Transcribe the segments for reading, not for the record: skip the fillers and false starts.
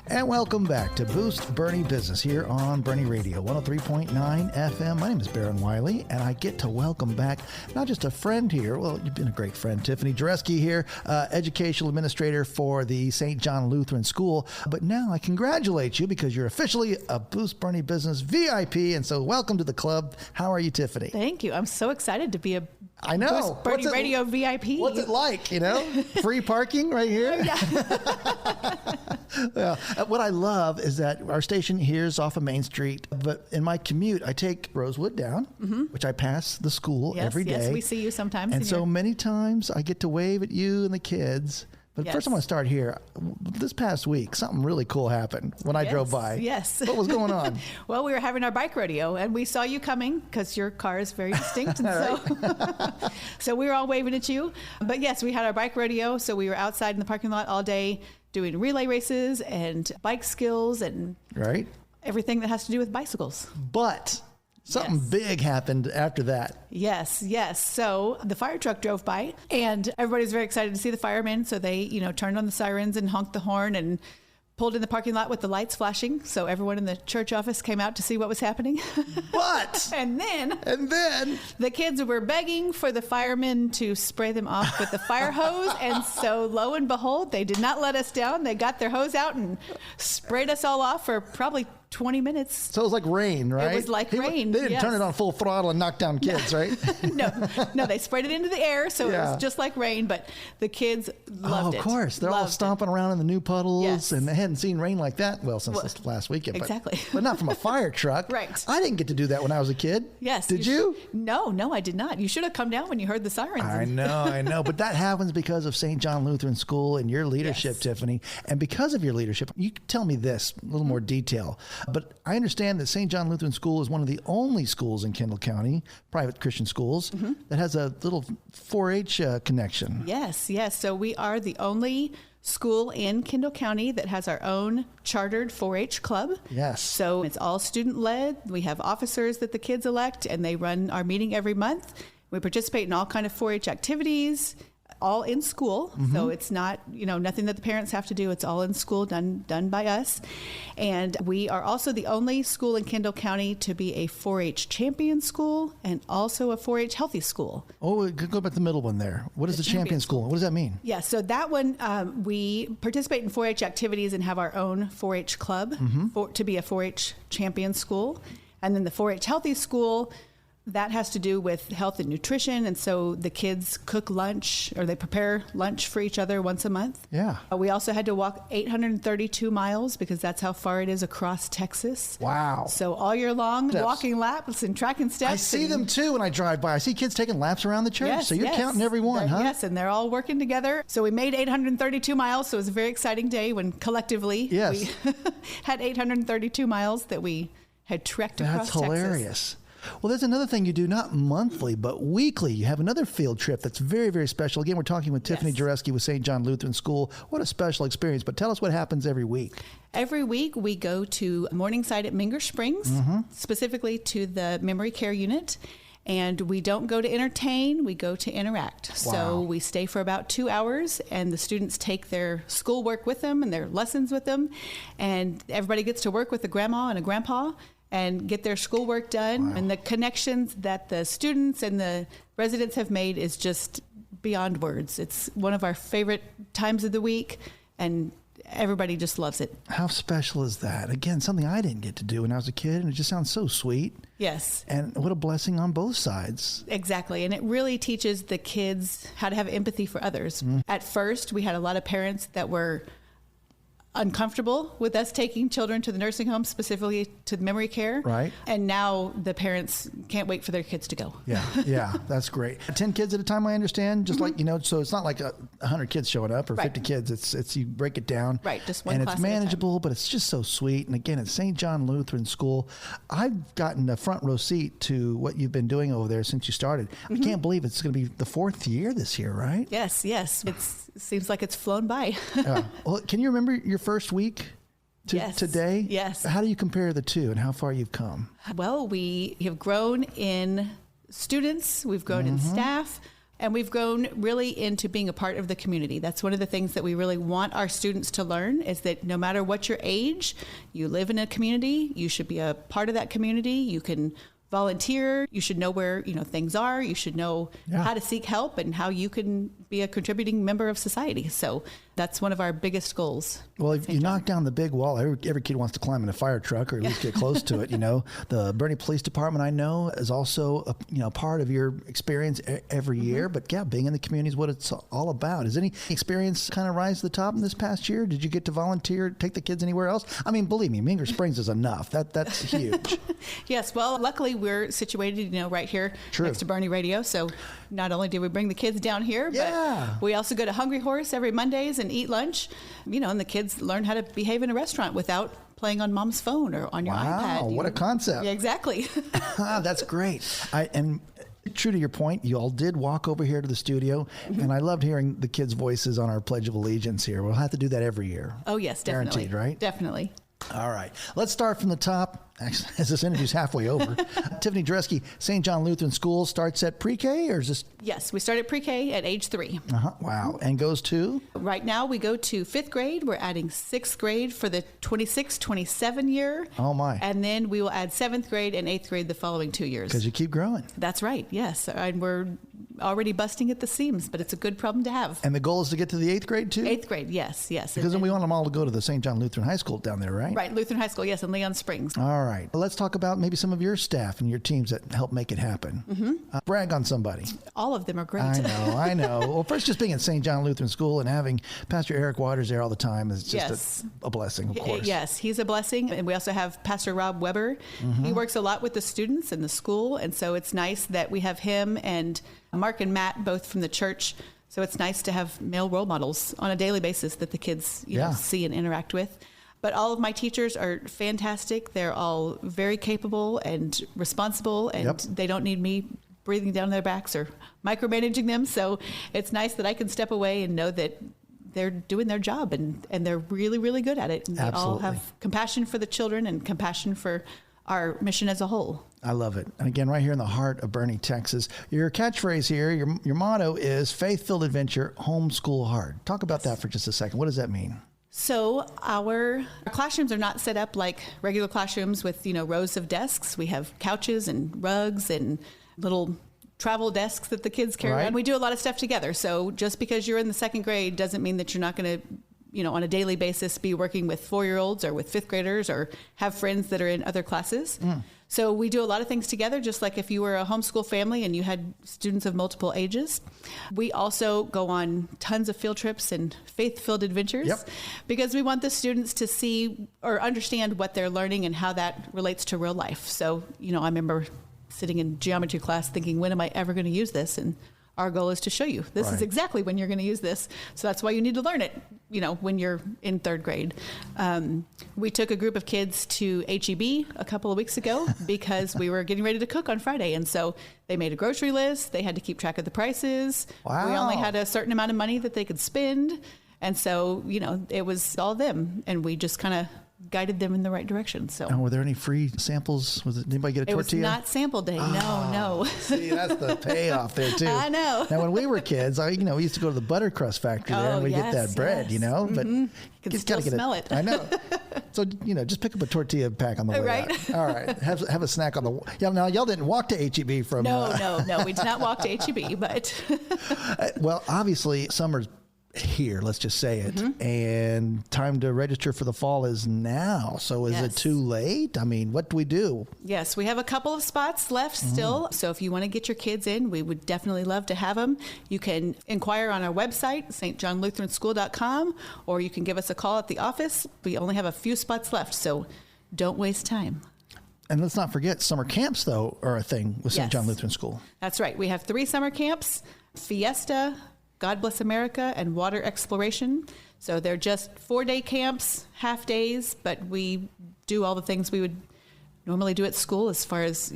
And welcome back to Boost Boerne Business here on Boerne Radio 103.9 FM. My name is Baron Wiley, and I get to welcome back not just a friend here, well, you've been a great friend, Tiffany Jurecki here, educational administrator for the St. John Lutheran School, but now I congratulate you because you're officially a Boost Boerne Business VIP, and so welcome to the club. How are you, Tiffany? Thank you. I'm so excited to be a I know. Boost Boerne Radio VIP. What's it like, you know? Free parking right here? Yeah. What I love is that our station here is off of Main Street, but in my commute, I take Rosewood down, which I pass the school every day. Yes, we see you sometimes. And so many times I get to wave at you and the kids. But first I want to start here. This past week, something really cool happened when I drove by. Yes. What was going on? Well, we were having our bike rodeo, and we saw you coming because your car is very distinct. And so we were all waving at you. But yes, we had our bike rodeo, so we were outside in the parking lot all day doing relay races and bike skills and everything that has to do with bicycles. But something big happened after that. Yes. So the fire truck drove by, and everybody's very excited to see the firemen. So they, turned on the sirens and honked the horn and pulled in the parking lot with the lights flashing. So everyone in the church office came out to see what was happening. But and then the kids were begging for the firemen to spray them off with the fire hose. And so lo and behold, they did not let us down. They got their hose out and sprayed us all off for probably 20 minutes. So it was like rain, right? It was like rain. They didn't turn it on full throttle and knock down kids, right? No, they sprayed it into the air, so it was just like rain, but the kids loved it. Of course. They're all stomping around in the new puddles, and they hadn't seen rain like that, since this last weekend. Exactly. But not from a fire truck. Right. I didn't get to do that when I was a kid. Yes. Did you? No, I did not. You should have come down when you heard the sirens. I know. But that happens because of St. John Lutheran School and your leadership, Tiffany. And because of your leadership, you can tell me this, a little more detail. But I understand that St. John Lutheran School is one of the only schools in Kendall County, private Christian schools, that has a little 4-H connection. Yes. So we are the only school in Kendall County that has our own chartered 4-H club. Yes. So it's all student-led. We have officers that the kids elect, and they run our meeting every month. We participate in all kind of 4-H activities, all in school. So it's not, nothing that the parents have to do. It's all in school, done by us. And we are also the only school in Kendall County to be a 4-H champion school and also a 4-H healthy school. Oh, go back to the middle one there. What is the champion school? What does that mean? Yeah, so that one, we participate in 4-H activities and have our own 4-H club to be a 4-H champion school. And then the 4-H healthy school, that has to do with health and nutrition. And so the kids cook lunch, or they prepare lunch for each other once a month. Yeah. We also had to walk 832 miles because that's how far it is across Texas. Wow. So all year long, walking laps and tracking steps. I see them too when I drive by. I see kids taking laps around the church. So you're counting every one, huh? Yes, and they're all working together. So we made 832 miles. So it was a very exciting day when collectively we had 832 miles that we had trekked across Texas. That's hilarious. Well, there's another thing you do, not monthly, but weekly. You have another field trip that's very, very special. Again, we're talking with Tiffany Jurecki with St. John Lutheran School. What a special experience. But tell us what happens every week. Every week we go to Morningside at Menger Springs, specifically to the memory care unit. And we don't go to entertain, we go to interact. Wow. So we stay for about 2 hours, and the students take their schoolwork with them and their lessons with them. And everybody gets to work with a grandma and a grandpa and get their schoolwork done. Wow. And the connections that the students and the residents have made is just beyond words. It's one of our favorite times of the week, and everybody just loves it. How special is that? Again, something I didn't get to do when I was a kid, and it just sounds so sweet. Yes. And what a blessing on both sides. Exactly. And it really teaches the kids how to have empathy for others. At first, we had a lot of parents that were uncomfortable with us taking children to the nursing home, specifically to the memory care. Right. And now the parents can't wait for their kids to go. Yeah, that's great. 10 kids at a time, I understand, just like, so it's not like 100 kids showing up or 50 kids. It's you break it down. Right, just one and class it's manageable, but it's just so sweet. And again, it's St. John Lutheran School. I've gotten a front row seat to what you've been doing over there since you started. I can't believe it's going to be the 4th year this year, right? Yes. It seems like it's flown by. Well, can you remember your first week to today? Yes. How do you compare the two and how far you've come? Well, we have grown in students. We've grown in staff. And we've grown really into being a part of the community. That's one of the things that we really want our students to learn, is that no matter what your age, you live in a community, you should be a part of that community. You can volunteer. You should know where, things are. You should know how to seek help and how you can be a contributing member of society. So that's one of our biggest goals. Well, if you knock down the big wall, every kid wants to climb in a fire truck or at least get close to it. The Boerne Police Department, I know, is also a part of your experience every year. But being in the community is what it's all about. Has any experience kind of rise to the top in this past year? Did you get to volunteer, take the kids anywhere else? I mean, believe me, Menger Springs is enough. That's huge. Yes. Well, luckily we're situated, right here next to Boerne Radio. So not only do we bring the kids down here, but we also go to Hungry Horse every Mondays and eat lunch, and the kids learn how to behave in a restaurant without playing on mom's phone or on your iPad. Wow, what a concept. Yeah, exactly. That's great. And true to your point, you all did walk over here to the studio, and I loved hearing the kids' voices on our Pledge of Allegiance here. We'll have to do that every year. Oh, yes, definitely. Guaranteed, right? Definitely. All right. Let's start from the top. Actually, as this interview's halfway over, Tiffany Jurecki, St. John Lutheran School starts at pre-K, or is this? Yes, we start at pre-K at age 3. Wow. And goes to? Right now we go to 5th grade. We're adding 6th grade for the 26-27 year. Oh, my. And then we will add 7th grade and 8th grade the following 2 years. Because you keep growing. That's right, yes. And we're already busting at the seams, but it's a good problem to have. And the goal is to get to the 8th grade, too? 8th grade, yes. Because then we want them all to go to the St. John Lutheran High School down there, right? Right, Lutheran High School, yes, in Leon Springs. All right. Well, let's talk about maybe some of your staff and your teams that help make it happen. Brag on somebody. All of them are great. I know. Well, first, just being at St. John Lutheran School and having Pastor Eric Waters there all the time is just a blessing, of course. Yes, he's a blessing. And we also have Pastor Rob Weber. He works a lot with the students in the school, and so it's nice that we have him and Mark and Matt both from the church. So it's nice to have male role models on a daily basis that the kids see and interact with. But all of my teachers are fantastic. They're all very capable and responsible, and they don't need me breathing down their backs or micromanaging them. So it's nice that I can step away and know that they're doing their job, and they're really, really good at it. And they all have compassion for the children and compassion for our mission as a whole. I love it. And again, right here in the heart of Boerne, Texas, your catchphrase here, your motto is faith-filled adventure, Homeschool Heart. Talk about that for just a second. What does that mean? So our classrooms are not set up like regular classrooms with, rows of desks. We have couches and rugs and little travel desks that the kids carry around. We do a lot of stuff together. So just because you're in the 2nd grade doesn't mean that you're not going to, on a daily basis be working with 4-year-olds or with 5th graders or have friends that are in other classes. So we do a lot of things together, just like if you were a homeschool family and you had students of multiple ages. We also go on tons of field trips and faith-filled adventures because we want the students to see or understand what they're learning and how that relates to real life. So, I remember sitting in geometry class thinking, when am I ever going to use this? And our goal is to show you this is exactly when you're going to use this. So that's why you need to learn it, when you're in 3rd grade. We took a group of kids to HEB a couple of weeks ago because we were getting ready to cook on Friday. And so they made a grocery list. They had to keep track of the prices. Wow. We only had a certain amount of money that they could spend. And so, it was all them. And we just kind of guided them in the right direction. So, and were there any free samples? Did anybody get a tortilla? It was not sample day. No. See, that's the payoff there too. I know. Now, when we were kids, we used to go to the Buttercrust factory there, and we get that bread, but you can still smell it. I know. So, just pick up a tortilla pack on the way out. All right. Have a snack on the way. Now, y'all didn't walk to HEB from. No. We did not walk to HEB, but. Well, obviously, summer's here, let's just say it, and time to register for the fall is now. So is it too late? I mean, what do we do? Yes, we have a couple of spots left still. So if you want to get your kids in, we would definitely love to have them. You can inquire on our website, stjohnlutheranschool.com, or you can give us a call at the office. We only have a few spots left, so don't waste time. And let's not forget, summer camps, though, are a thing with St. John Lutheran School. That's right. We have 3 summer camps, Fiesta, God Bless America, and Water Exploration. So they're just 4-day camps, half days, but we do all the things we would normally do at school as far as,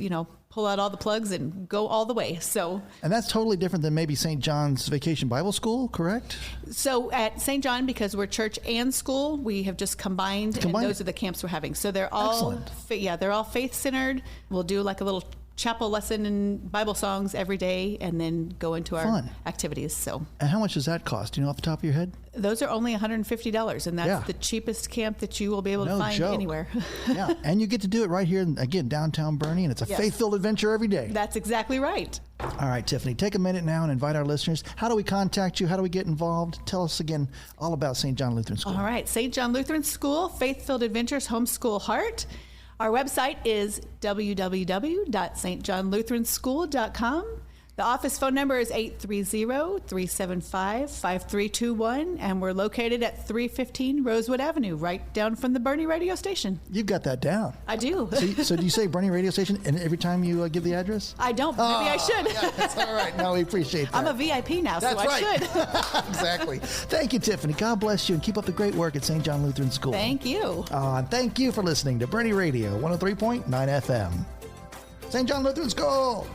pull out all the plugs and go all the way. So, and that's totally different than maybe St. John's Vacation Bible School, correct? So at St. John, because we're church and school, we have just combined. And those are the camps we're having. So they're all, they're all faith-centered. We'll do like a little chapel lesson and Bible songs every day, and then go into our activities. So, and how much does that cost? Do you know off the top of your head? Those are only $150, and that's the cheapest camp that you will be able to find anywhere. Yeah, and you get to do it right here, again, downtown Boerne, and it's a faith-filled adventure every day. That's exactly right. All right, Tiffany, take a minute now and invite our listeners. How do we contact you? How do we get involved? Tell us again all about St. John Lutheran School. All right, St. John Lutheran School, Faith-Filled Adventures, Homeschool Heart. Our website is www.stjohnlutheranschool.com. The office phone number is 830-375-5321, and we're located at 315 Rosewood Avenue, right down from the Boerne radio station. You've got that down. I do. So do you say Boerne radio station and every time you give the address? I don't. Maybe I should. Yeah, that's all right. No, we appreciate that. I'm a VIP now, that's so right. I should. Exactly. Thank you, Tiffany. God bless you, and keep up the great work at St. John Lutheran School. Thank you. And thank you for listening to Boerne Radio 103.9 FM. St. John Lutheran School.